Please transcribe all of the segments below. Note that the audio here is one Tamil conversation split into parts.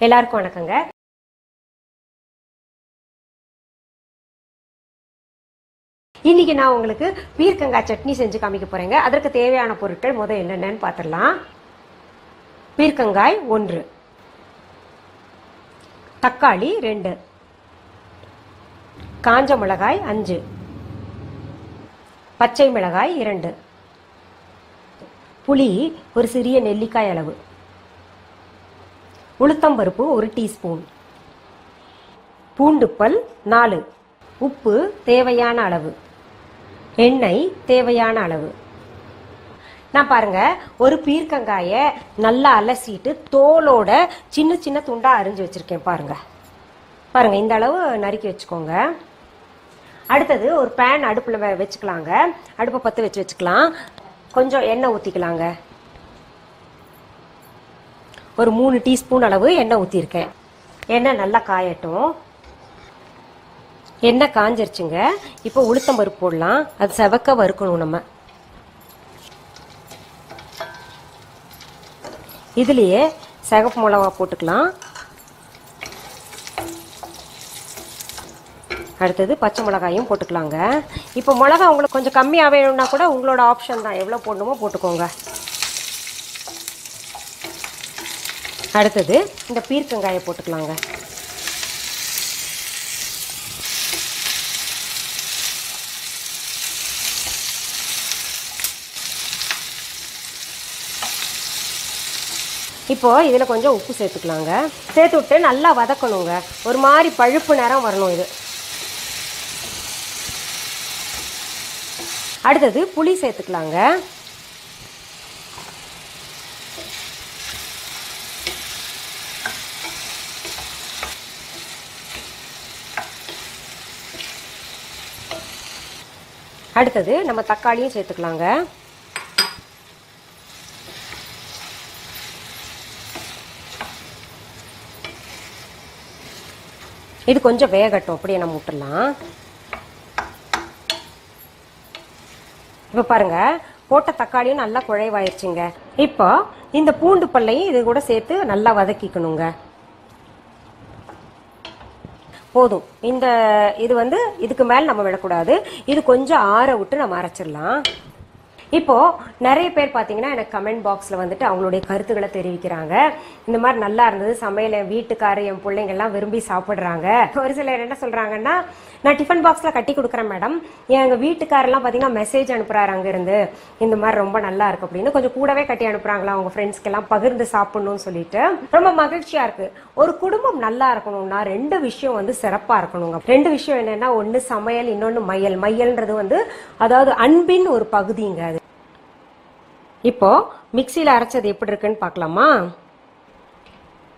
எல்லாருக்கும் வணக்கங்க. இன்னைக்கு நான் உங்களுக்கு பீர்க்கங்காய் சட்னி செஞ்சு காமிக்க போறேங்க. அதற்கு தேவையான பொருட்கள் முதல் என்னென்னு பார்த்துடலாம். பீர்க்கங்காய் 1, தக்காளி 2, காஞ்ச மிளகாய் 5, பச்சை மிளகாய் 2, புளி ஒரு சிறிய நெல்லிக்காய் அளவு, உளுத்தம்பருப்பு 1 டீஸ்பூன், பூண்டுப்பல் 4, உப்பு தேவையான அளவு, எண்ணெய் தேவையான அளவு. நான் பாருங்க ஒரு பீர்க்கங்காயை நல்லா அலசிட்டு தோலோட சின்ன சின்ன துண்டா அரிஞ்சு வச்சிருக்கேன். பாருங்க பாருங்க இந்த அளவு நறுக்கி வச்சுக்கோங்க. அடுத்தது ஒரு பேன் அடுப்புல வச்சுக்கலாங்க. அடுப்பை பற்ற வச்சுக்கலாம். கொஞ்சம் எண்ணெய் ஊற்றிக்கலாங்க. ஒரு 3 டீஸ்பூன் அளவு எண்ணெய் ஊற்றிருக்கேன். எண்ணெய் நல்லா காயட்டும். எண்ணெய் காஞ்சிருச்சுங்க. இப்போ உளுத்தம்பருப்பு போடலாம். அது செவக்க வறுக்கணும். நம்ம இதுலேயே சிகப்பு மிளகா போட்டுக்கலாம். அடுத்தது பச்சை மிளகாயும் போட்டுக்கலாங்க. இப்போ மிளகா உங்களுக்கு கொஞ்சம் கம்மியாக வேணும்னா கூட உங்களோட ஆப்ஷன் தான், எவ்வளோ போடணுமோ போட்டுக்கோங்க. அடுத்தது இந்த பீர்க்கங்காயை போட்டுக்கலாங்க. இப்போ இதில் கொஞ்சம் உப்பு சேர்த்துக்கலாங்க. சேர்த்து விட்டு நல்லா வதக்கணுங்க. ஒரு மாதிரி பழுப்பு நிறம் வரணும் இது. அடுத்தது புளி சேர்த்துக்கலாங்க. அடுத்தது நம்ம தக்காளியும் சேர்த்துக்கலாங்க. இது கொஞ்சம் வேகட்டும். அப்படியே நம்ம விட்டுடலாம். இப்போ பாருங்க போட்ட தக்காளியும் நல்லா குழைவாயிருச்சுங்க. இப்போ இந்த பூண்டு பல்லையும் இது கூட சேர்த்து நல்லா வதக்கிக்கணுங்க. போதும். இது இதுக்கு மேல நம்ம விடக்கூடாது. இது கொஞ்சம் ஆற விட்டு நம்ம அரைச்சிடலாம். இப்போ நிறைய பேர் பார்த்தீங்கன்னா எனக்கு கமெண்ட் பாக்ஸில் வந்துட்டு அவங்களுடைய கருத்துக்களை தெரிவிக்கிறாங்க. இந்த மாதிரி நல்லா இருந்தது சமையல், என் வீட்டுக்காரர் என் பிள்ளைங்க எல்லாம் விரும்பி சாப்பிட்றாங்க. ஒரு சிலர் என்ன சொல்றாங்கன்னா, நான் டிஃபன் பாக்ஸில் கட்டி கொடுக்குறேன் மேடம், எங்கள் வீட்டுக்காரெல்லாம் பார்த்தீங்கன்னா மெசேஜ் அனுப்புறாரு அங்கேருந்து, இந்த மாதிரி ரொம்ப நல்லா இருக்கு அப்படின்னு கொஞ்சம் கூடவே கட்டி அனுப்புறாங்களா அவங்க ஃப்ரெண்ட்ஸ்க்கெல்லாம் பகிர்ந்து சாப்பிடணும்னு சொல்லிட்டு. ரொம்ப மகிழ்ச்சியா இருக்கு. ஒரு குடும்பம் நல்லா இருக்கணும்னா 2 விஷயம் சிறப்பா இருக்கணுங்க. 2 விஷயம் என்னன்னா, ஒன்று சமையல், இன்னொன்று மையல். மையல்ன்றது அதாவது அன்பின் ஒரு பகுதிங்க. அது இப்போ மிக்சியில் அரைச்சது எப்படி இருக்குன்னு பார்க்கலாமா?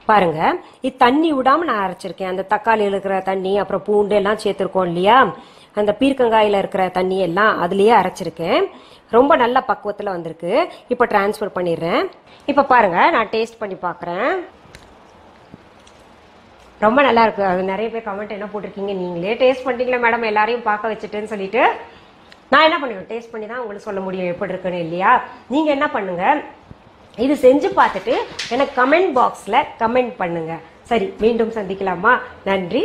பாருங்க, இது தண்ணி விடாம நான் அரைச்சிருக்கேன். அந்த தக்காளியில் இருக்கிற தண்ணி, அப்புறம் பூண்டு எல்லாம் சேர்த்துருக்கோம் இல்லையா, அந்த பீர்க்கங்காயில இருக்கிற தண்ணி எல்லாம் அதுலயே அரைச்சிருக்கேன். ரொம்ப நல்ல பக்குவத்தில் வந்திருக்கு. இப்போ டிரான்ஸ்ஃபர் பண்ணிடுறேன். இப்போ பாருங்க நான் டேஸ்ட் பண்ணி பார்க்குறேன். ரொம்ப நல்லா இருக்கு. அது நிறைய பேர் கமெண்ட் என்ன போட்டிருக்கீங்க, நீங்களே டேஸ்ட் பண்ணிட்டீங்களா மேடம் எல்லாரையும் பார்க்க வச்சுட்டுன்னு சொல்லிட்டு. நான் என்ன பண்ணுவேன், டேஸ்ட் பண்ணி தான் உங்களுக்கு சொல்ல முடியும் எப்படி இருக்குன்னு இல்லையா. நீங்க என்ன பண்ணுங்க, இது செஞ்சு பார்த்துட்டு எனக்கு கமெண்ட் பாக்ஸ்ல கமெண்ட் பண்ணுங்க. சரி, மீண்டும் சந்திக்கலாமா? நன்றி.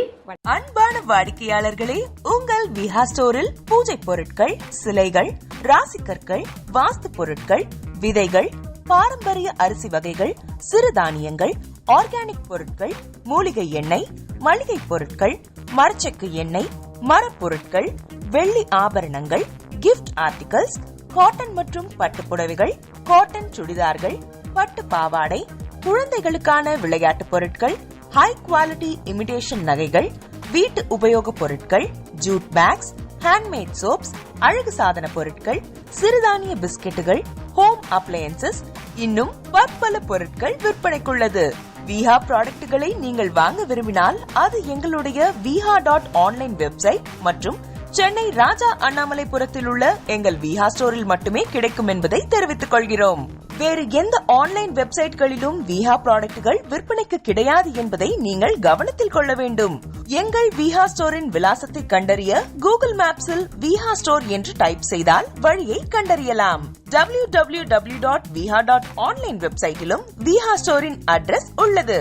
அன்பான வாடிக்கையாளர்களே, உங்கள் விஹா ஸ்டோரில் பூஜை பொருட்கள், சிலைகள், ராசிக்கற்கள், வாஸ்து பொருட்கள், விதைகள், பாரம்பரிய அரிசி வகைகள், சிறுதானியங்கள், ஆர்கானிக் பொருட்கள், மூலிகை எண்ணெய், மளிகை பொருட்கள், மரச்செக்கு எண்ணெய், மரப்பொருட்கள், வெள்ளி ஆபரணங்கள், கிஃப்ட் ஆர்டிகல்ஸ், காட்டன் மற்றும் பட்டு புடவைகள், காட்டன் சுடிதார்கள், பட்டு பாவாடை, குழந்தைகளுக்கான விளையாட்டு பொருட்கள், ஹை குவாலிட்டி இமிடேஷன் நகைகள், வீட்டு உபயோக பொருட்கள், ஜூட் பேக்ஸ், ஹேண்ட்மேட் சோப்ஸ், அழகு சாதன பொருட்கள், சிறுதானிய பிஸ்கெட்டுகள், ஹோம் அப்ளையன்சஸ், இன்னும் பற்பல பொருட்கள் விற்பனைக்குள்ளது. விஹா ப்ராடக்ட்களை நீங்கள் வாங்க விரும்பினால் அது எங்களுடைய viha.online வெப்சைட் மற்றும் சென்னை ராஜா அண்ணாமலைபுரத்தில் உள்ள எங்கள் விஹா ஸ்டோரில் மட்டுமே கிடைக்கும் என்பதை தெரிவித்துக் கொள்கிறோம். வேறு எந்த ஆன்லைன் வெப்சைட்களிலும் விஹா ப்ராடக்ட்கள் விற்பனைக்கு கிடையாது என்பதை நீங்கள் கவனத்தில் கொள்ள வேண்டும். எங்கள் விஹா ஸ்டோரின் விலாசத்தை கண்டறிய கூகுள் மேப்ஸில் விஹா ஸ்டோர் என்று டைப் செய்தால் வழியை கண்டறியலாம். www.viha.online வெப்சைட்டிலும் விஹா ஸ்டோரின் அட்ரஸ் உள்ளது.